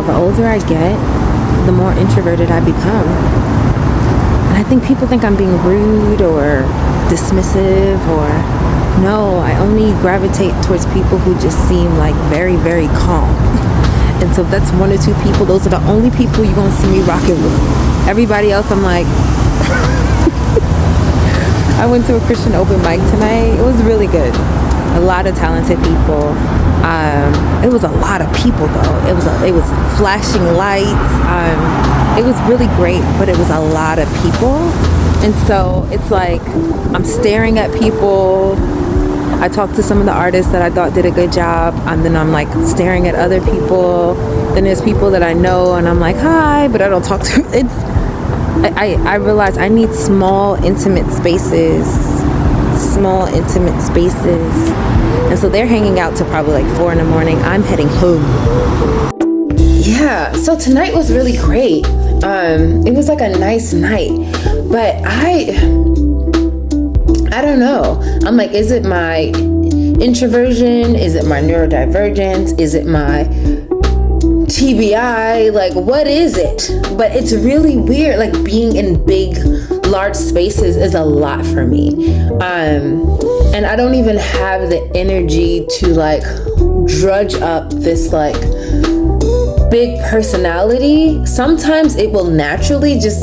The older I get, the more introverted I become. And I think people think I'm being rude or dismissive, or no, I only gravitate towards people who just seem like very, very calm. And so if that's one or two people, those are the only people you're going to see me rocking with. Everybody else, I'm like... I went to a Christian open mic tonight. It was really good. A lot of talented people. It was a lot of people though. It was flashing lights. It was really great, but it was a lot of people. And so it's like I'm staring at people. I talked to some of the artists that I thought did a good job, and then I'm like staring at other people. Then there's people that I know and I'm like, hi, but I don't talk to. I realize I need small, intimate spaces. And so they're hanging out till probably like 4 a.m. I'm heading home. Yeah, so tonight was really great. It was like a nice night, but I don't know. I'm like, is it my introversion? Is it my neurodivergence? Is it my TBI? Like, what is it? But it's really weird. Like, being in big, large spaces is a lot for me. And I don't even have the energy to like drudge up this like big personality. Sometimes it will naturally just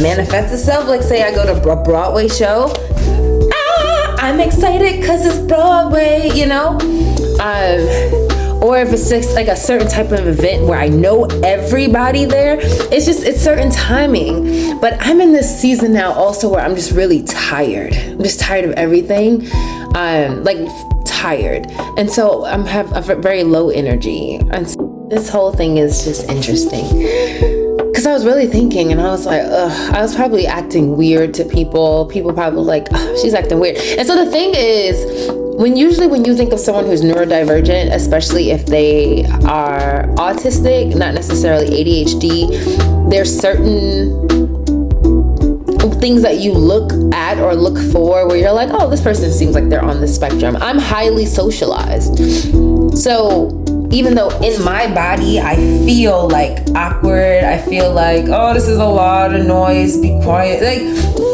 manifest itself. Like, say I go to a Broadway show. I'm excited because it's Broadway, you know? Or if it's just like a certain type of event where I know everybody there, it's certain timing. But I'm in this season now also where I'm just really tired. I'm just tired of everything. Tired. And so I have a very low energy. And so this whole thing is just interesting. Because I was really thinking, and I was like, I was probably acting weird to people. People probably like, she's acting weird. And so the thing is, when you think of someone who's neurodivergent, especially if they are autistic, not necessarily ADHD, there's certain things that you look at or look for where you're like, oh, this person seems like they're on the spectrum. I'm highly socialized. So even though in my body I feel like awkward, I feel like, oh, this is a lot of noise, be quiet. Like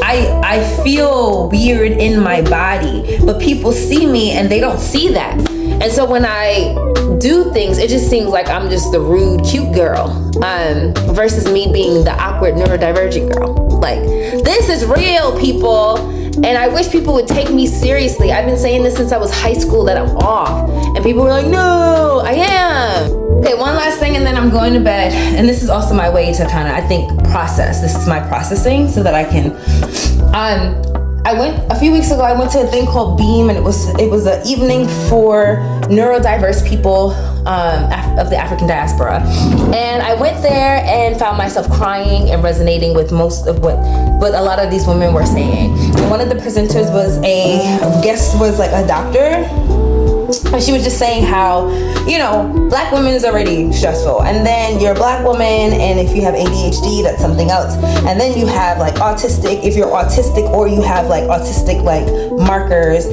I feel weird in my body, but people see me and they don't see that. And so when I do things, it just seems like I'm just the rude, cute girl, versus me being the awkward, neurodivergent girl. Like, this is real, people. And I wish people would take me seriously. I've been saying this since I was high school that I'm off. And people were like, no, I am. Okay, one last thing and then I'm going to bed. And this is also my way to kind of, I think, process. This is my processing so that I can, a few weeks ago, I went to a thing called Beam, and it was an evening for neurodiverse people of the African diaspora. And I went there and found myself crying and resonating with most of what a lot of these women were saying. And one of the presenters was like a doctor. And she was just saying how, Black women is already stressful. And then you're a Black woman, and if you have ADHD, that's something else. And then you have like autistic, if you're autistic or you have like autistic like markers,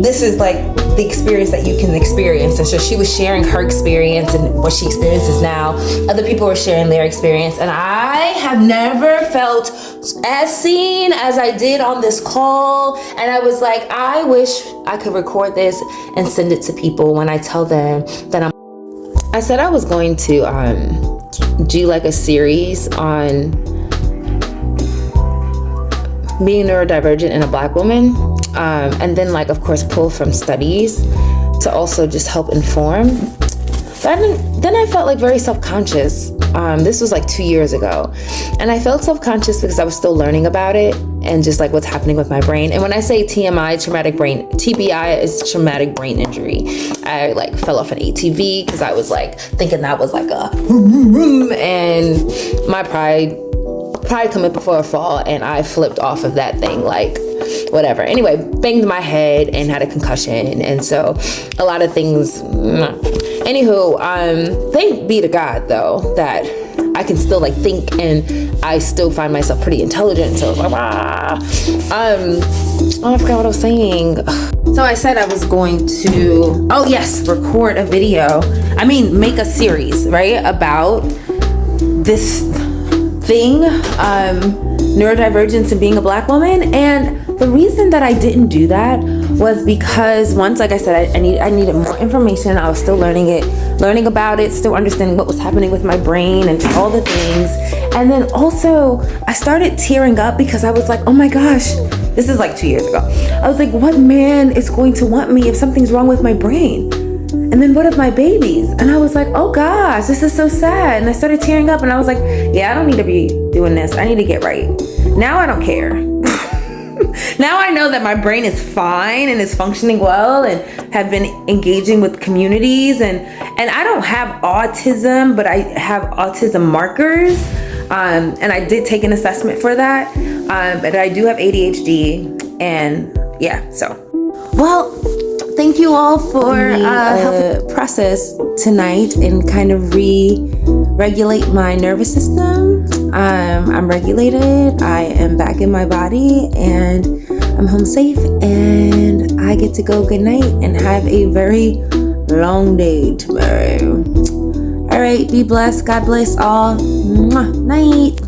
this is like the experience that you can experience. And so she was sharing her experience and what she experiences now. Other people were sharing their experience. And I have never felt as seen as I did on this call. And I was like, I wish I could record this and send it to people when I tell them that I said I was going to do like a series on being neurodivergent in a Black woman, and then like, of course, pull from studies to also just help inform. But then I felt like very self-conscious. This was like 2 years ago. And I felt self-conscious because I was still learning about it and just like what's happening with my brain. And when I say TMI, TBI is traumatic brain injury. I like fell off an ATV because I was like thinking that was like and my pride coming before a fall, and I flipped off of that thing like whatever. Anyway, banged my head and had a concussion. And so a lot of things, anywho, thank be to God though, that I can still like think, and I still find myself pretty intelligent. So I forgot what I was saying. So I said I was going to, record a video. Make a series, right? About this thing, neurodivergence and being a Black woman. And the reason that I didn't do that was because once, like I said, I needed more information. I was still learning about it, still understanding what was happening with my brain and all the things. And then also I started tearing up because I was like, oh my gosh, this is like 2 years ago. I was like, what man is going to want me if something's wrong with my brain? And then what of my babies? And I was like, oh gosh, this is so sad. And I started tearing up and I was like, yeah, I don't need to be doing this. I need to get right. Now I don't care. Now I know that my brain is fine and is functioning well and have been engaging with communities. And I don't have autism, but I have autism markers. And I did take an assessment for that. But I do have ADHD. And yeah, so. Well, thank you all for helping process tonight and kind of regulate my nervous system. I'm regulated. I am back in my body and I'm home safe, and I get to go good night and have a very long day tomorrow. All right, be blessed. God bless all. Mwah. Night.